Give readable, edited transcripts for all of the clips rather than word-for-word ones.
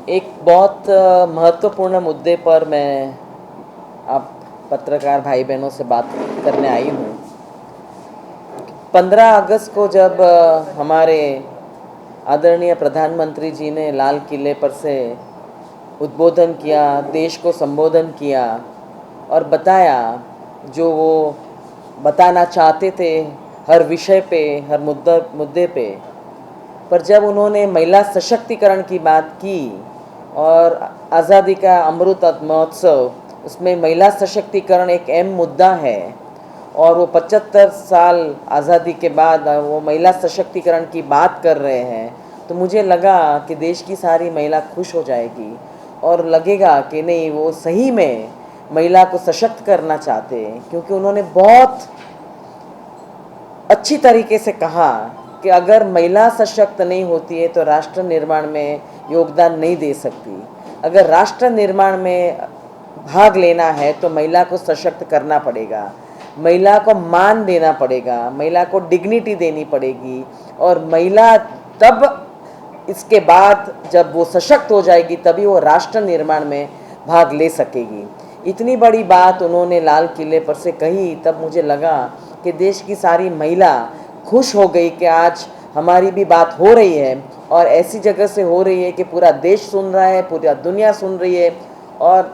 एक बहुत महत्वपूर्ण मुद्दे पर मैं आप पत्रकार भाई बहनों से बात करने आई हूँ। 15 अगस्त को जब हमारे आदरणीय प्रधानमंत्री जी ने लाल किले पर से उद्बोधन किया, देश को संबोधन किया और बताया जो वो बताना चाहते थे हर विषय पे, हर मुद्दे पे। पर जब उन्होंने महिला सशक्तिकरण की बात की और आज़ादी का अमृत महोत्सव, उसमें महिला सशक्तिकरण एक अहम मुद्दा है और वो 75 साल आज़ादी के बाद वो महिला सशक्तिकरण की बात कर रहे हैं, तो मुझे लगा कि देश की सारी महिला खुश हो जाएगी और लगेगा कि नहीं, वो सही में महिला को सशक्त करना चाहते हैं। क्योंकि उन्होंने बहुत अच्छी तरीके से कहा कि अगर महिला सशक्त नहीं होती है तो राष्ट्र निर्माण में योगदान नहीं दे सकती। अगर राष्ट्र निर्माण में भाग लेना है तो महिला को सशक्त करना पड़ेगा, महिला को मान देना पड़ेगा, महिला को डिग्निटी देनी पड़ेगी और महिला तब इसके बाद जब वो सशक्त हो जाएगी तभी वो राष्ट्र निर्माण में भाग ले सकेगी। इतनी बड़ी बात उन्होंने लाल किले पर से कही, तब मुझे लगा कि देश की सारी महिला खुश हो गई कि आज हमारी भी बात हो रही है और ऐसी जगह से हो रही है कि पूरा देश सुन रहा है, पूरा दुनिया सुन रही है। और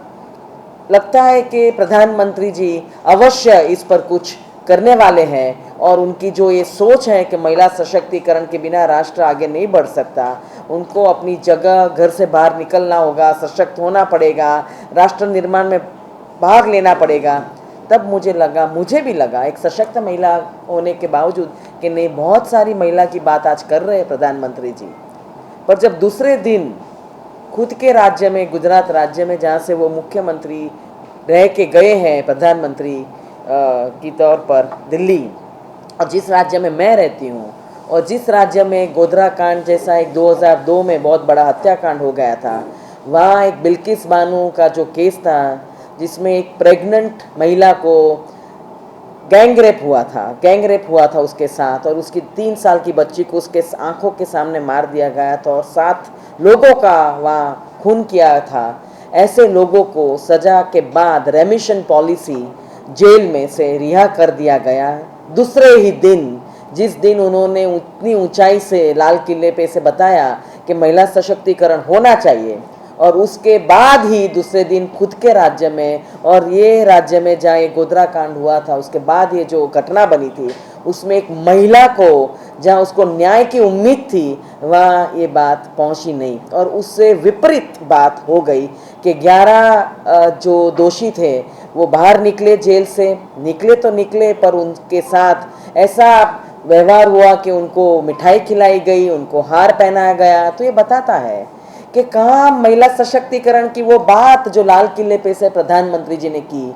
लगता है कि प्रधानमंत्री जी अवश्य इस पर कुछ करने वाले हैं और उनकी जो ये सोच है कि महिला सशक्तिकरण के बिना राष्ट्र आगे नहीं बढ़ सकता, उनको अपनी जगह घर से बाहर निकलना होगा, सशक्त होना पड़ेगा, राष्ट्र निर्माण में भाग लेना पड़ेगा। तब मुझे भी लगा एक सशक्त महिला होने के बावजूद कि नहीं, बहुत सारी महिला की बात आज कर रहे हैं प्रधानमंत्री जी। पर जब दूसरे दिन खुद के राज्य में, गुजरात राज्य में, जहाँ से वो मुख्यमंत्री रह के गए हैं प्रधानमंत्री की तौर पर, दिल्ली, और जिस राज्य में मैं रहती हूँ और जिस राज्य में गोधरा कांड जैसा एक 2002 में बहुत बड़ा हत्याकांड हो गया था, वहाँ एक बिल्किस बानो का जो केस था जिसमें एक प्रेग्नेंट महिला को गैंग रेप हुआ था उसके साथ, और उसकी 3 साल की बच्ची को उसके आंखों के सामने मार दिया गया था और 7 लोगों का वहाँ खून किया था। ऐसे लोगों को सजा के बाद रेमिशन पॉलिसी जेल में से रिहा कर दिया गया। दूसरे ही दिन, जिस दिन उन्होंने उतनी ऊंचाई से लाल किले पे से बताया कि महिला सशक्तिकरण होना चाहिए, और उसके बाद ही दूसरे दिन खुद के राज्य में, और ये राज्य में जहाँ ये गोधरा कांड हुआ था उसके बाद ये जो घटना बनी थी उसमें एक महिला को जहाँ उसको न्याय की उम्मीद थी वहाँ ये बात पहुँची नहीं, और उससे विपरीत बात हो गई कि 11 जो दोषी थे वो बाहर निकले, जेल से निकले तो निकले, पर उनके साथ ऐसा व्यवहार हुआ कि उनको मिठाई खिलाई गई, उनको हार पहनाया गया। तो ये बताता है कि कहाँ महिला सशक्तिकरण की वो बात जो लाल किले पे से प्रधानमंत्री जी ने की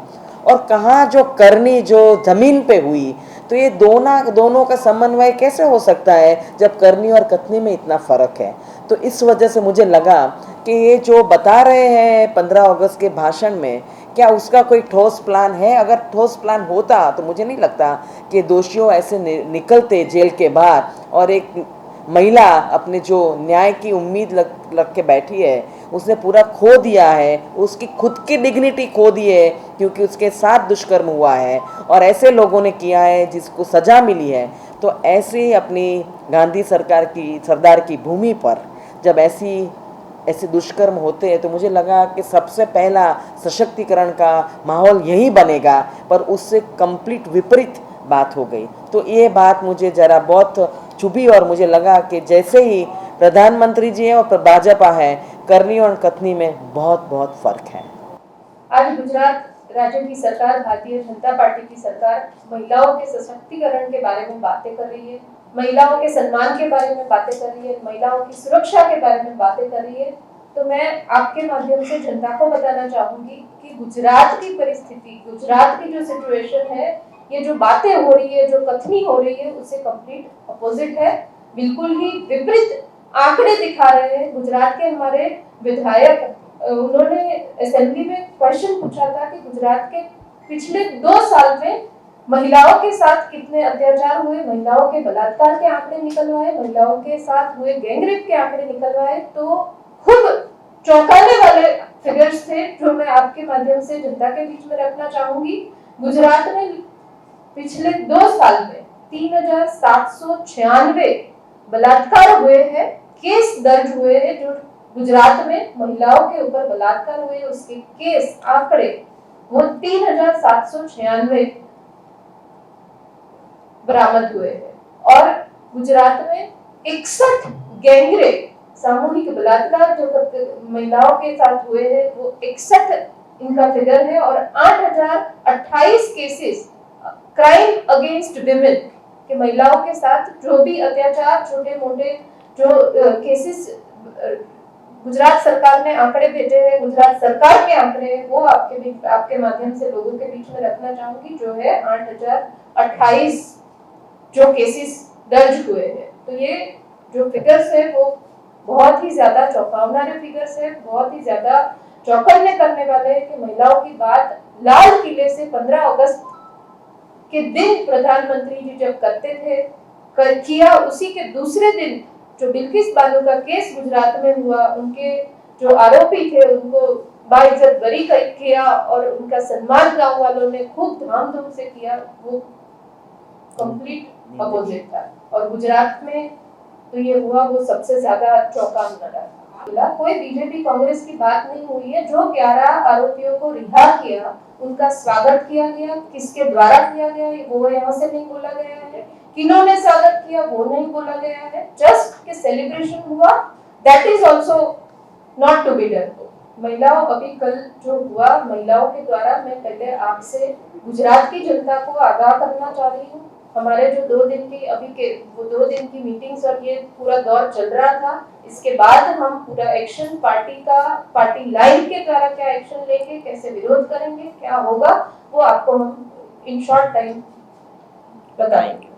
और कहाँ जो करनी जो जमीन पे हुई। तो ये दोनों का समन्वय कैसे हो सकता है जब करनी और कथनी में इतना फर्क है। तो इस वजह से मुझे लगा कि ये जो बता रहे हैं 15 अगस्त के भाषण में, क्या उसका कोई ठोस प्लान है? अगर ठोस प्लान होता तो मुझे नहीं लगता कि दोषियों ऐसे निकलते जेल के बाहर, और एक महिला अपने जो न्याय की उम्मीद लग के बैठी है उसने पूरा खो दिया है, उसकी खुद की डिग्निटी खो दी है क्योंकि उसके साथ दुष्कर्म हुआ है और ऐसे लोगों ने किया है जिसको सजा मिली है। तो ऐसे ही अपनी गांधी सरदार की भूमि पर जब ऐसे दुष्कर्म होते हैं तो मुझे लगा कि सबसे पहला सशक्तिकरण का माहौल यही बनेगा, पर उससे कंप्लीट विपरीत बात हो गई। तो ये बात मुझे ज़रा बहुत चुभी और मुझे लगा कि जैसे ही प्रधानमंत्री जी हैं और भाजपा है, करनी और कथनी में बहुत बहुत फर्क है। आज गुजरात राज्य की सरकार, भारतीय जनता पार्टी की सरकार, महिलाओं के सशक्तिकरण के बारे में बातें कर रही है, महिलाओं के सम्मान के बारे में बातें कर रही है, महिलाओं की सुरक्षा के बारे में बातें कर रही है। तो मैं आपके माध्यम से जनता को बताना चाहूंगी कि गुजरात की परिस्थिति, गुजरात की जो सिचुएशन है, ये जो बातें हो रही है, जो कथनी हो रही है, उससे कंप्लीट अपोजिट है। बिल्कुल ही विपरीत आंकड़े दिखा रहे हैं। गुजरात के हमारे विधायक, उन्होंने असेंबली में क्वेश्चन पूछा था कि गुजरात के पिछले 2 साल में महिलाओं के साथ कितने अत्याचार हुए, महिलाओं के बलात्कार के आंकड़े निकलवाए, महिलाओं के साथ हुए गैंगरेप के आंकड़े निकलवाए। तो खुद चौंकाने वाले फिगर्स थे जो मैं आपके माध्यम से जनता के बीच में रखना चाहूंगी। गुजरात में पिछले 2 साल में 3796 बलात्कार हुए हैं, केस दर्ज हुए हैं। जो गुजरात में महिलाओं के ऊपर बलात्कार हुए उसके केस आंकड़े वो 3796 बरामद हुए हैं। और गुजरात में 61 गैंगरेप सामूहिक बलात्कार जो महिलाओं के साथ हुए हैं वो 61 इनका फिगर है। और 8028 केसेस क्राइम अगेंस्ट विमेन के महिलाओं के साथ जो भी अत्याचार छोटे मोटे जो केसेस गुजरात सरकार ने आंकड़े भेजे हैं, गुजरात सरकार के आंकड़े हैं, वो आपके माध्यम से लोगों के बीच में रखना चाहूंगी। जो है 8028 जो केसेस दर्ज हुए हैं। तो ये जो फिगर्स है वो बहुत ही ज्यादा चौंकावनारे फिगर्स है, बहुत ही ज्यादा चौकन्ने करने वाले हैं कि महिलाओं की बात लाल किले से 15 अगस्त के दिन प्रधानमंत्री जी जब करते थे किया, उसी के दूसरे दिन जो बिल्किस बानो का केस गुजरात में हुआ, उनके जो आरोपी थे उनको बाइज्जत बरी किया और उनका सम्मान गांव वालों ने खूब धामधूम से किया। वो कंप्लीट अपोजिट था। और गुजरात में तो ये हुआ वो सबसे ज्यादा चौंकावनारा। कोई बीजेपी कांग्रेस की बात नहीं हुई है। जो 11 आरोपियों को रिहा किया उनका स्वागत किया गया, किसके द्वारा किया गया वो यहाँ से नहीं बोला गया है, किन्होंने स्वागत किया वो नहीं बोला गया है। जस्ट के सेलिब्रेशन हुआ, that is also not to be done. महिलाओं अभी कल जो हुआ महिलाओं के द्वारा, मैं पहले आपसे गुजरात की जनता को आगाह करना चाह रही हूँ। हमारे जो 2 दिन की अभी के वो 2 दिन की मीटिंग्स और ये पूरा दौर चल रहा था, इसके बाद हम पूरा एक्शन पार्टी लाइन के द्वारा क्या एक्शन लेंगे, कैसे विरोध करेंगे, क्या होगा वो आपको हम इन शॉर्ट टाइम बताएंगे।